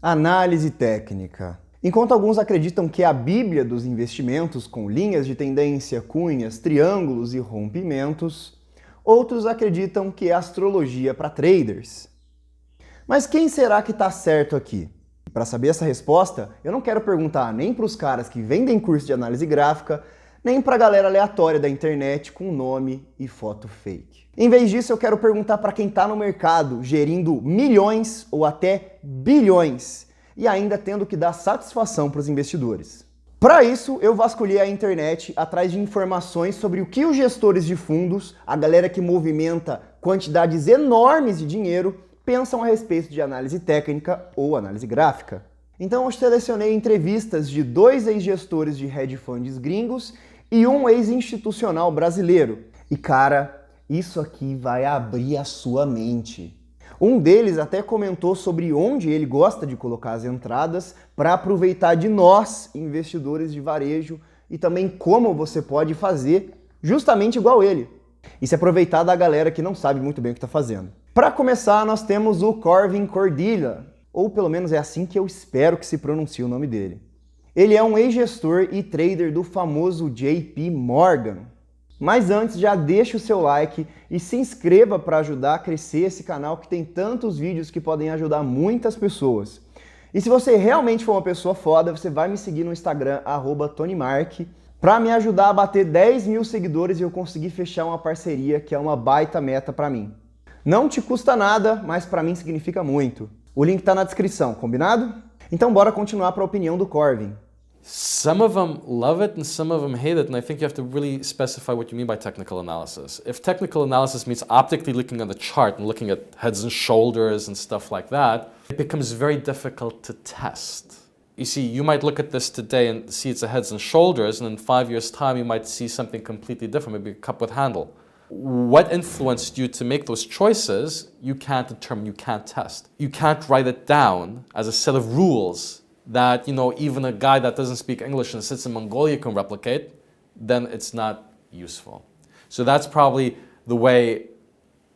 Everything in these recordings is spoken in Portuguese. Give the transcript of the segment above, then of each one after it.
Análise técnica. Enquanto alguns acreditam que é a Bíblia dos investimentos, com linhas de tendência, cunhas, triângulos e rompimentos, outros acreditam que é astrologia para traders. Mas quem será que está certo aqui? Para saber essa resposta, eu não quero perguntar nem para os caras que vendem curso de análise gráfica, nem para a galera aleatória da internet com nome e foto fake. Em vez disso, eu quero perguntar para quem está no mercado gerindo milhões ou até bilhões e ainda tendo que dar satisfação para os investidores. Para isso, eu vasculhei a internet atrás de informações sobre o que os gestores de fundos, a galera que movimenta quantidades enormes de dinheiro, pensam a respeito de análise técnica ou análise gráfica. Então eu selecionei entrevistas de 2 ex-gestores de hedge funds gringos e um ex-institucional brasileiro. E cara, isso aqui vai abrir a sua mente. Um deles até comentou sobre onde ele gosta de colocar as entradas para aproveitar de nós, investidores de varejo, e também como você pode fazer justamente igual ele. E se aproveitar da galera que não sabe muito bem o que está fazendo. Para começar, nós temos o Corvin Cordilla, ou pelo menos é assim que eu espero que se pronuncie o nome dele. Ele é um ex-gestor e trader do famoso JP Morgan. Mas antes, já deixa o seu like e se inscreva para ajudar a crescer esse canal que tem tantos vídeos que podem ajudar muitas pessoas. E se você realmente for uma pessoa foda, você vai me seguir no Instagram, @TonyMark, para me ajudar a bater 10 mil seguidores e eu conseguir fechar uma parceria que é uma baita meta para mim. Não te custa nada, mas para mim significa muito. O link está na descrição, combinado? Então bora continuar para a opinião do Corvin. Some of them love it and some of them hate it, and I think you have to really specify what you mean by technical analysis. If technical analysis means optically looking at the chart and looking at heads and shoulders and stuff like that, it becomes very difficult to test. You see, you might look at this today and see it's a heads and shoulders, and in 5 years' time you might see something completely different, maybe a cup with handle. What influenced you to make those choices, you can't determine, you can't test. You can't write it down as a set of rules that, even a guy that doesn't speak English and sits in Mongolia can replicate, then it's not useful. So that's probably the way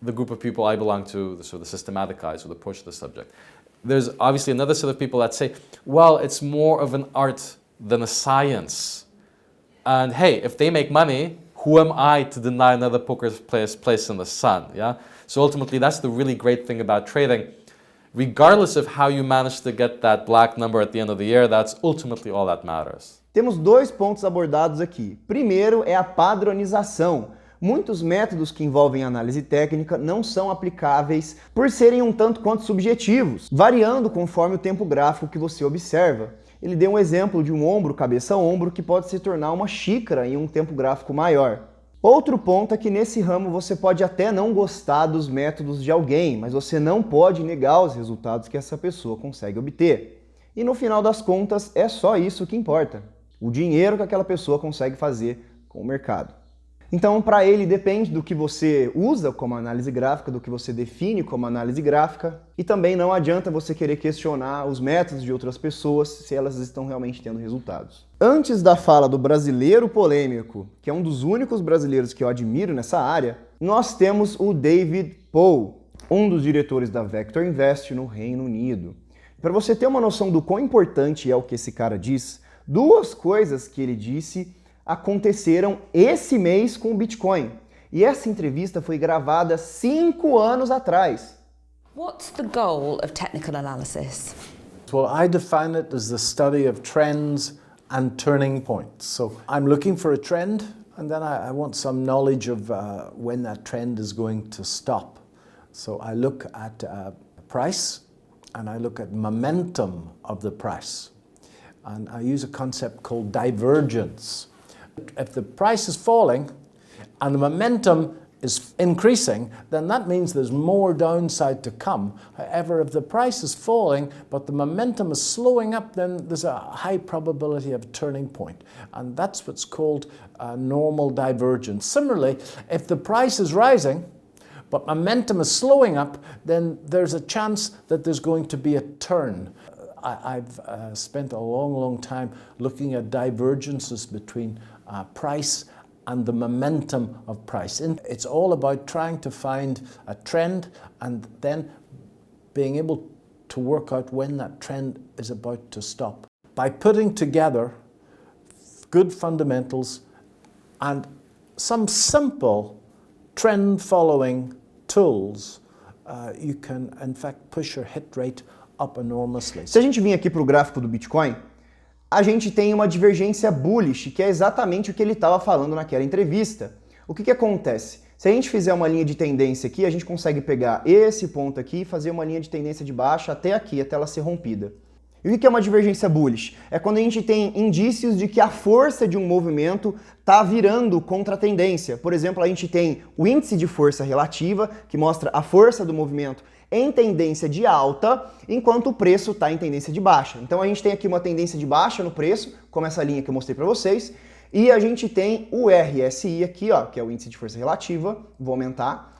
the group of people I belong to, the sort of the systematic guys, would approach the subject. There's obviously another set of people that say, well, it's more of an art than a science. And hey, if they make money, who am I to deny another poker player's place in the sun? Yeah. So ultimately, that's the really great thing about trading. Regardless of how you manage to get that black number at the end of the year, that's ultimately all that matters. Temos 2 pontos abordados aqui. Primeiro é a padronização. Muitos métodos que envolvem análise técnica não são aplicáveis por serem um tanto quanto subjetivos, variando conforme o tempo gráfico que você observa. Ele deu um exemplo de um ombro, cabeça-ombro, que pode se tornar uma xícara em um tempo gráfico maior. Outro ponto é que nesse ramo você pode até não gostar dos métodos de alguém, mas você não pode negar os resultados que essa pessoa consegue obter. E no final das contas, é só isso que importa. O dinheiro que aquela pessoa consegue fazer com o mercado. Então, para ele, depende do que você usa como análise gráfica, do que você define como análise gráfica, e também não adianta você querer questionar os métodos de outras pessoas se elas estão realmente tendo resultados. Antes da fala do brasileiro polêmico, que é um dos únicos brasileiros que eu admiro nessa área, nós temos o David Paul, um dos diretores da Vector Invest no Reino Unido. Para você ter uma noção do quão importante é o que esse cara diz, 2 coisas que ele disse aconteceram esse mês com o Bitcoin. E essa entrevista foi gravada 5 anos atrás. What's the goal of technical analysis? Well, I define it as the study of trends and turning points. So I'm looking for a trend, and then I want some knowledge of when that trend is going to stop. So I look at price, and I look at momentum of the price. And I use a concept called divergence. If the price is falling and the momentum is increasing, then that means there's more downside to come. However, if the price is falling but the momentum is slowing up, then there's a high probability of a turning point. And that's what's called normal divergence. Similarly, if the price is rising but momentum is slowing up, then there's a chance that there's going to be a turn. I've spent a long time looking at divergences between price and the momentum of price. It's all about trying to find a trend and then being able to work out when that trend is about to stop. By putting together good fundamentals and some simple trend-following tools, you can, in fact, push your hit rate up enormously. Se a gente vir aqui para o gráfico do Bitcoin, a gente tem uma divergência bullish, que é exatamente o que ele estava falando naquela entrevista. O que acontece? Se a gente fizer uma linha de tendência aqui, a gente consegue pegar esse ponto aqui e fazer uma linha de tendência de baixa até aqui, até ela ser rompida. E o que é uma divergência bullish? É quando a gente tem indícios de que a força de um movimento está virando contra a tendência. Por exemplo, a gente tem o índice de força relativa, que mostra a força do movimento em tendência de alta, enquanto o preço está em tendência de baixa. Então a gente tem aqui uma tendência de baixa no preço, como essa linha que eu mostrei para vocês, e a gente tem o RSI aqui, ó, que é o índice de força relativa, vou aumentar.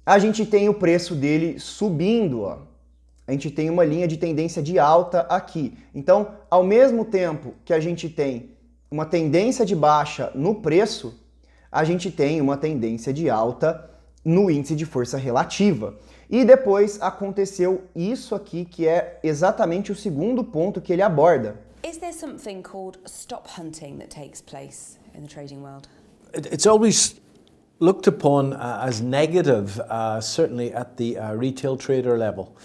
A gente tem o preço dele subindo, ó. A gente tem uma linha de tendência de alta aqui. Então, ao mesmo tempo que a gente tem uma tendência de baixa no preço, a gente tem uma tendência de alta no índice de força relativa. E depois aconteceu isso aqui, que é exatamente o segundo ponto que ele aborda. Is there something called stop hunting that takes place in the trading world? It's always looked upon as negative, certainly at the retail trader level.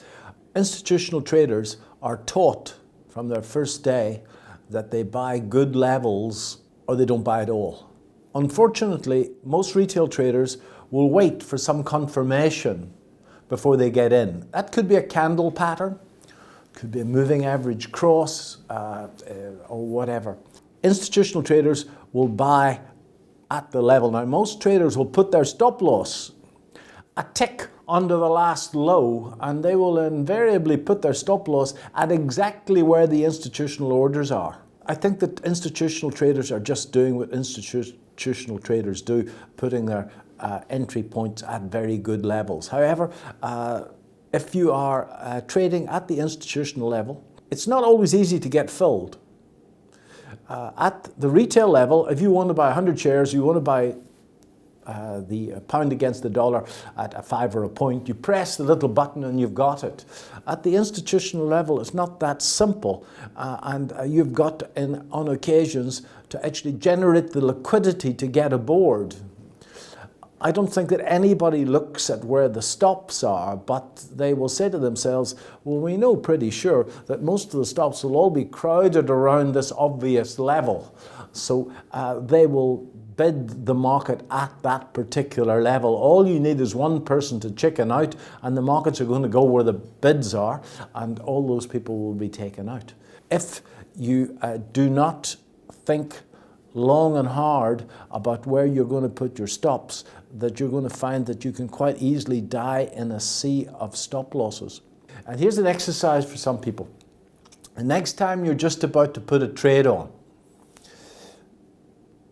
Institutional traders are taught from their first day that they buy good levels or they don't buy at all. Unfortunately, most retail traders will wait for some confirmation before they get in. That could be a candle pattern, could be a moving average cross, or whatever. Institutional traders will buy at the level. Now, most traders will put their stop loss a tick under the last low, and they will invariably put their stop loss at exactly where the institutional orders are. I think that institutional traders are just doing what institutional traders do, putting their entry points at very good levels. However, if you are trading at the institutional level, it's not always easy to get filled. At the retail level, if you want to buy 100 shares, you want to buy the pound against the dollar at a 5 or a point, you press the little button and you've got it. At the institutional level, it's not that simple, and you've got, on occasions, to actually generate the liquidity to get aboard. I don't think that anybody looks at where the stops are, but they will say to themselves, well, we know pretty sure that most of the stops will all be crowded around this obvious level. So they will bid the market at that particular level. All you need is one person to chicken out, and the markets are going to go where the bids are, and all those people will be taken out. If you do not think long and hard about where you're going to put your stops, that you're going to find that you can quite easily die in a sea of stop losses. And here's an exercise for some people. The next time you're just about to put a trade on,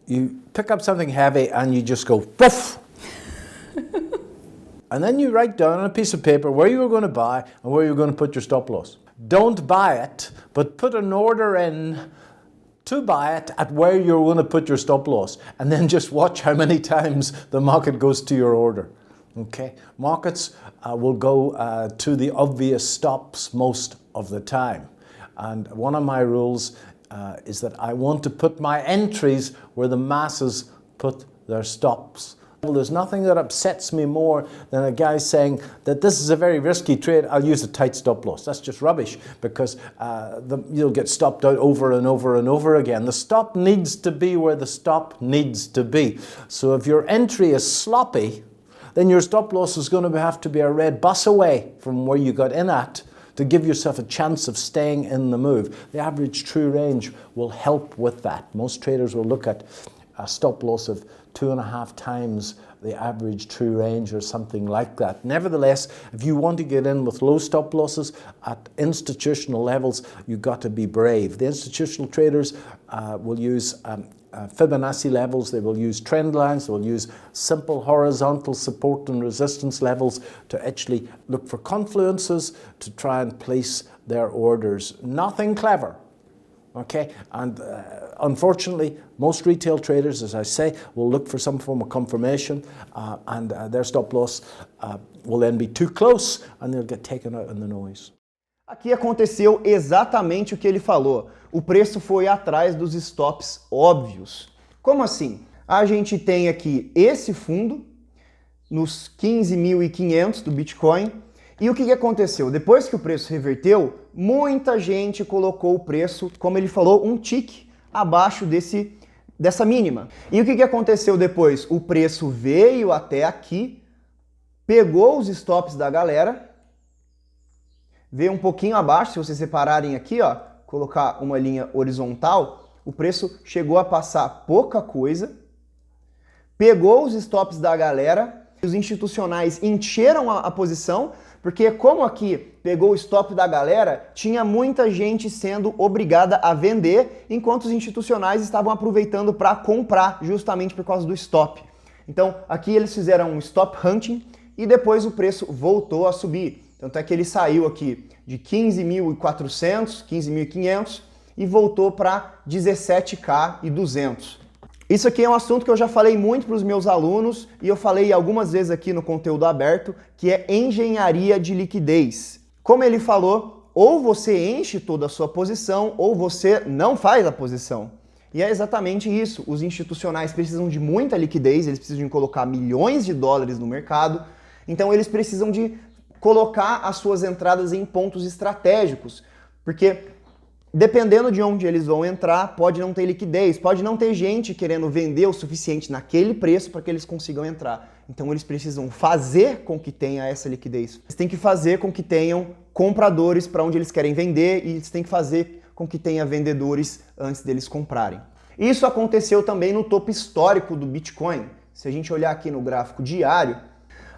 you pick up something heavy and you just go, woof! And then you write down on a piece of paper where you were going to buy and where you're going to put your stop loss. Don't buy it, but put an order in to buy it at where you're going to put your stop loss, and then just watch how many times the market goes to your order. Okay, markets will go to the obvious stops most of the time, and one of my rules is that I want to put my entries where the masses put their stops. Well, there's nothing that upsets me more than a guy saying that this is a very risky trade, I'll use a tight stop loss. That's just rubbish, because you'll get stopped out over and over and over again. The stop needs to be where the stop needs to be. So if your entry is sloppy, then your stop loss is going to have to be a red bus away from where you got in at to give yourself a chance of staying in the move. The average true range will help with that. Most traders will look at a stop loss of 2.5 times the average true range or something like that. Nevertheless, if you want to get in with low stop losses at institutional levels, you've got to be brave. The institutional traders will use Fibonacci levels, they will use trend lines, they will use simple horizontal support and resistance levels to actually look for confluences to try and place their orders. Nothing clever. Okay, and unfortunately, most retail traders, as I say, will look for some form of confirmation, and their stop loss will then be too close, and they'll get taken out in the noise. Aqui aconteceu exatamente o que ele falou. O preço foi atrás dos stops óbvios. Como assim? A gente tem aqui esse fundo nos 15.500 do Bitcoin. E o que aconteceu? Depois que o preço reverteu, muita gente colocou o preço, como ele falou, um tick abaixo dessa mínima. E o que aconteceu depois? O preço veio até aqui, pegou os stops da galera, veio um pouquinho abaixo, se vocês separarem aqui, ó, colocar uma linha horizontal, o preço chegou a passar pouca coisa, pegou os stops da galera, os institucionais encheram a posição, porque como aqui pegou o stop da galera, tinha muita gente sendo obrigada a vender, enquanto os institucionais estavam aproveitando para comprar, justamente por causa do stop. Então aqui eles fizeram um stop hunting e depois o preço voltou a subir. Tanto é que ele saiu aqui de 15.400, 15.500 e voltou para 17.200. Isso aqui é um assunto que eu já falei muito para os meus alunos e eu falei algumas vezes aqui no conteúdo aberto, que é engenharia de liquidez. Como ele falou, ou você enche toda a sua posição ou você não faz a posição. E é exatamente isso. Os institucionais precisam de muita liquidez, eles precisam de colocar milhões de dólares no mercado, então eles precisam de colocar as suas entradas em pontos estratégicos, porque dependendo de onde eles vão entrar, pode não ter liquidez, pode não ter gente querendo vender o suficiente naquele preço para que eles consigam entrar. Então eles precisam fazer com que tenha essa liquidez. Eles têm que fazer com que tenham compradores para onde eles querem vender e eles têm que fazer com que tenha vendedores antes deles comprarem. Isso aconteceu também no topo histórico do Bitcoin. Se a gente olhar aqui no gráfico diário,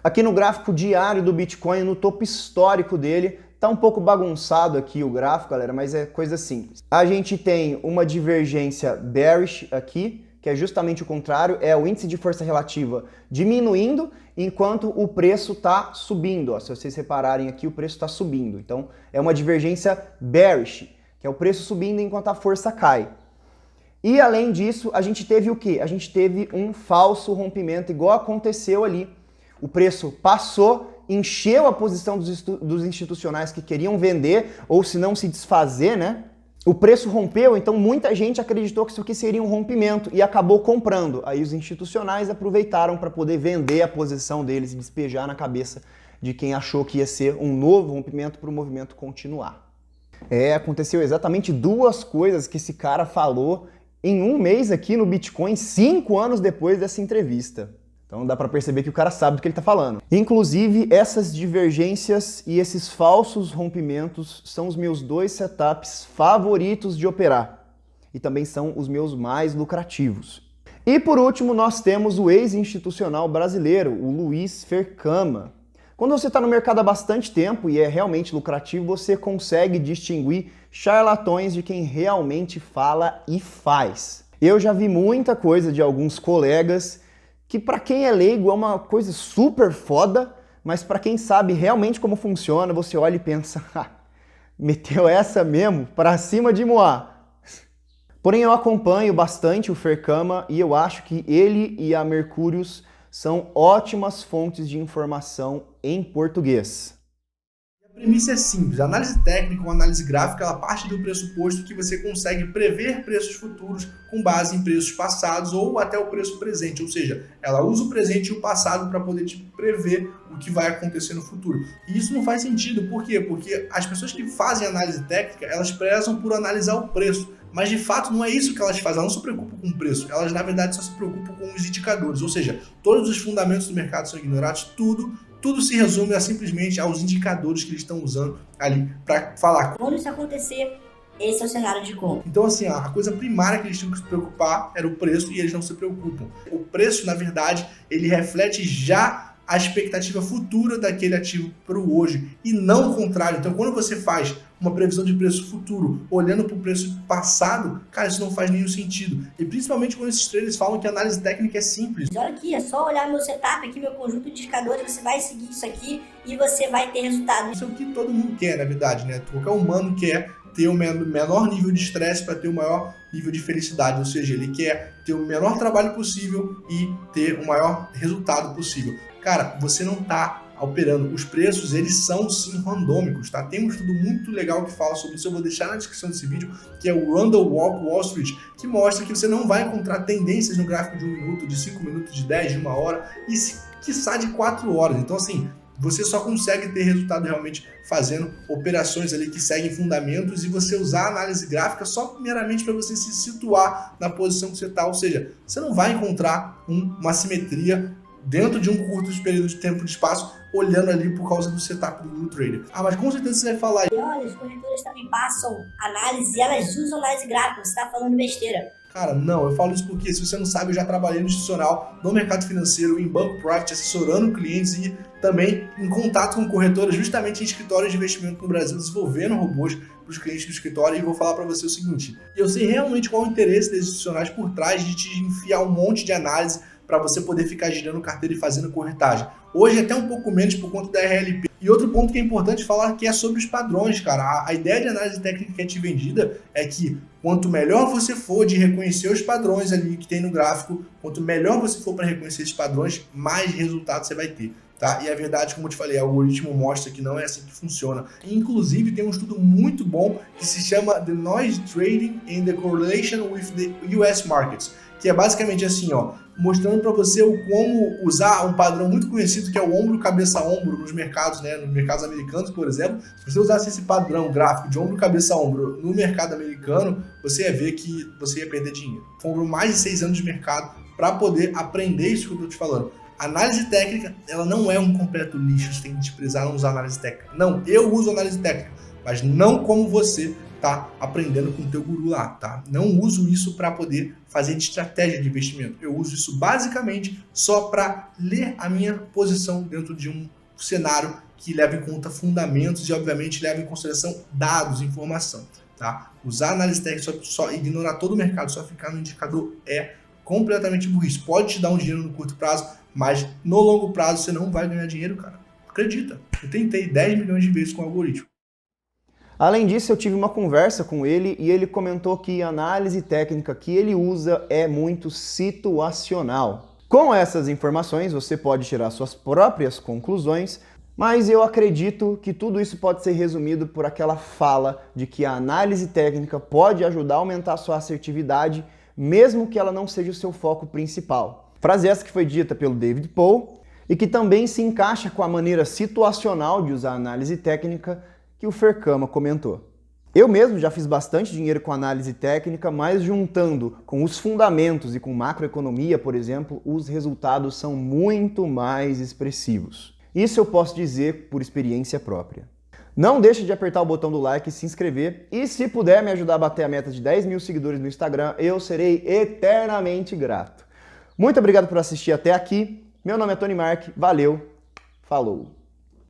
aqui no gráfico diário do Bitcoin, no topo histórico dele, tá um pouco bagunçado aqui o gráfico, galera, mas é coisa simples. A gente tem uma divergência bearish aqui, que é justamente o contrário, é o índice de força relativa diminuindo, enquanto o preço está subindo. Ó, se vocês repararem aqui, o preço está subindo. Então, é uma divergência bearish, que é o preço subindo enquanto a força cai. E além disso, a gente teve o quê? A gente teve um falso rompimento, igual aconteceu ali. O preço passou, encheu a posição dos institucionais que queriam vender, ou se não se desfazer, né? O preço rompeu, então muita gente acreditou que isso aqui seria um rompimento e acabou comprando. Aí os institucionais aproveitaram para poder vender a posição deles e despejar na cabeça de quem achou que ia ser um novo rompimento para o movimento continuar. Aconteceu exatamente duas coisas que esse cara falou em um mês aqui no Bitcoin, 5 anos depois dessa entrevista. Então dá para perceber que o cara sabe do que ele está falando. Inclusive, essas divergências e esses falsos rompimentos são os meus 2 setups favoritos de operar. E também são os meus mais lucrativos. E por último, nós temos o ex-institucional brasileiro, o Luiz Fercama. Quando você está no mercado há bastante tempo e é realmente lucrativo, você consegue distinguir charlatões de quem realmente fala e faz. Eu já vi muita coisa de alguns colegas que para quem é leigo é uma coisa super foda, mas para quem sabe realmente como funciona, você olha e pensa, meteu essa mesmo para cima de Moá. Porém eu acompanho bastante o Fercama e eu acho que ele e a Mercúrios são ótimas fontes de informação em português. A premissa é simples. A análise técnica ou análise gráfica ela parte do pressuposto que você consegue prever preços futuros com base em preços passados ou até o preço presente, ou seja, ela usa o presente e o passado para poder te prever o que vai acontecer no futuro. E isso não faz sentido, por quê? Porque as pessoas que fazem análise técnica, elas prezam por analisar o preço, mas de fato não é isso que elas fazem, elas não se preocupam com o preço, elas na verdade só se preocupam com os indicadores, ou seja, todos os fundamentos do mercado são ignorados, tudo se resume simplesmente aos indicadores que eles estão usando ali para falar. Quando isso acontecer, esse é o cenário de compra. Então assim, a coisa primária que eles tinham que se preocupar era o preço e eles não se preocupam. O preço, na verdade, ele reflete já a expectativa futura daquele ativo para o hoje e não o contrário. Então quando você faz uma previsão de preço futuro olhando para o preço passado, cara, isso não faz nenhum sentido. E principalmente quando esses traders falam que a análise técnica é simples. Olha aqui, é só olhar meu setup aqui, meu conjunto de indicadores, você vai seguir isso aqui e você vai ter resultado. Isso é o que todo mundo quer, na verdade, né? Qualquer humano quer ter o menor nível de estresse para ter o maior nível de felicidade, ou seja, ele quer ter o menor trabalho possível e ter o maior resultado possível. Cara, você não está operando. Os preços, eles são sim randômicos, tá? Tem um estudo muito legal que fala sobre isso, eu vou deixar na descrição desse vídeo, que é o Randall Walk Wall Street, que mostra que você não vai encontrar tendências no gráfico de 1 minuto, de 5 minutos, de 10, de 1 hora, e quiçá de 4 horas. Então, assim, você só consegue ter resultado realmente fazendo operações ali que seguem fundamentos e você usar a análise gráfica só meramente para você se situar na posição que você está. Ou seja, você não vai encontrar uma simetria dentro de um curto período de tempo e de espaço, olhando ali por causa do setup do trader. Ah, mas com certeza você vai falar aí. Olha, as corretoras também passam análise e elas usam análise gráfica, você está falando besteira. Cara, não, eu falo isso porque, se você não sabe, eu já trabalhei no institucional, no mercado financeiro, em banco private, assessorando clientes e também em contato com corretoras, justamente em escritórios de investimento no Brasil, desenvolvendo robôs para os clientes do escritório. E vou falar para você o seguinte, eu sei realmente qual é o interesse desses institucionais por trás de te enfiar um monte de análise para você poder ficar girando carteira e fazendo corretagem. Hoje até um pouco menos por conta da RLP. E outro ponto que é importante falar que é sobre os padrões, cara. A ideia de análise técnica que é te vendida é que quanto melhor você for de reconhecer os padrões ali que tem no gráfico, quanto melhor você for para reconhecer esses padrões, mais resultado você vai ter. Tá? E a verdade, como eu te falei, o algoritmo mostra que não é assim que funciona. Inclusive, tem um estudo muito bom que se chama The Noise Trading and the Correlation with the US Markets, que é basicamente assim, ó, mostrando para você como usar um padrão muito conhecido que é o ombro, cabeça, ombro nos mercados, né, nos mercados americanos, por exemplo. Se você usasse esse padrão gráfico de ombro, cabeça, ombro no mercado americano, você ia ver que você ia perder dinheiro. Foram mais de 6 anos de mercado para poder aprender isso que eu estou te falando. Análise técnica, ela não é um completo lixo, você tem que desprezar não usar análise técnica. Não, eu uso análise técnica, mas não como você tá aprendendo com o teu guru lá, tá? Não uso isso para poder fazer de estratégia de investimento. Eu uso isso basicamente só para ler a minha posição dentro de um cenário que leva em conta fundamentos e, obviamente, leva em consideração dados, informação, tá? Usar análise técnica, só ignorar todo o mercado, só ficar no indicador é completamente burrice. Pode te dar um dinheiro no curto prazo, mas no longo prazo você não vai ganhar dinheiro, cara. Acredita. Eu tentei 10 milhões de vezes com o algoritmo. Além disso, eu tive uma conversa com ele e ele comentou que a análise técnica que ele usa é muito situacional. Com essas informações, você pode tirar suas próprias conclusões, mas eu acredito que tudo isso pode ser resumido por aquela fala de que a análise técnica pode ajudar a aumentar a sua assertividade, mesmo que ela não seja o seu foco principal. Frase essa que foi dita pelo David Paul e que também se encaixa com a maneira situacional de usar a análise técnica que o Fercama comentou. Eu mesmo já fiz bastante dinheiro com análise técnica, mas juntando com os fundamentos e com macroeconomia, por exemplo, os resultados são muito mais expressivos. Isso eu posso dizer por experiência própria. Não deixe de apertar o botão do like e se inscrever. E se puder me ajudar a bater a meta de 10 mil seguidores no Instagram, eu serei eternamente grato. Muito obrigado por assistir até aqui. Meu nome é Tony Mark. Valeu. Falou.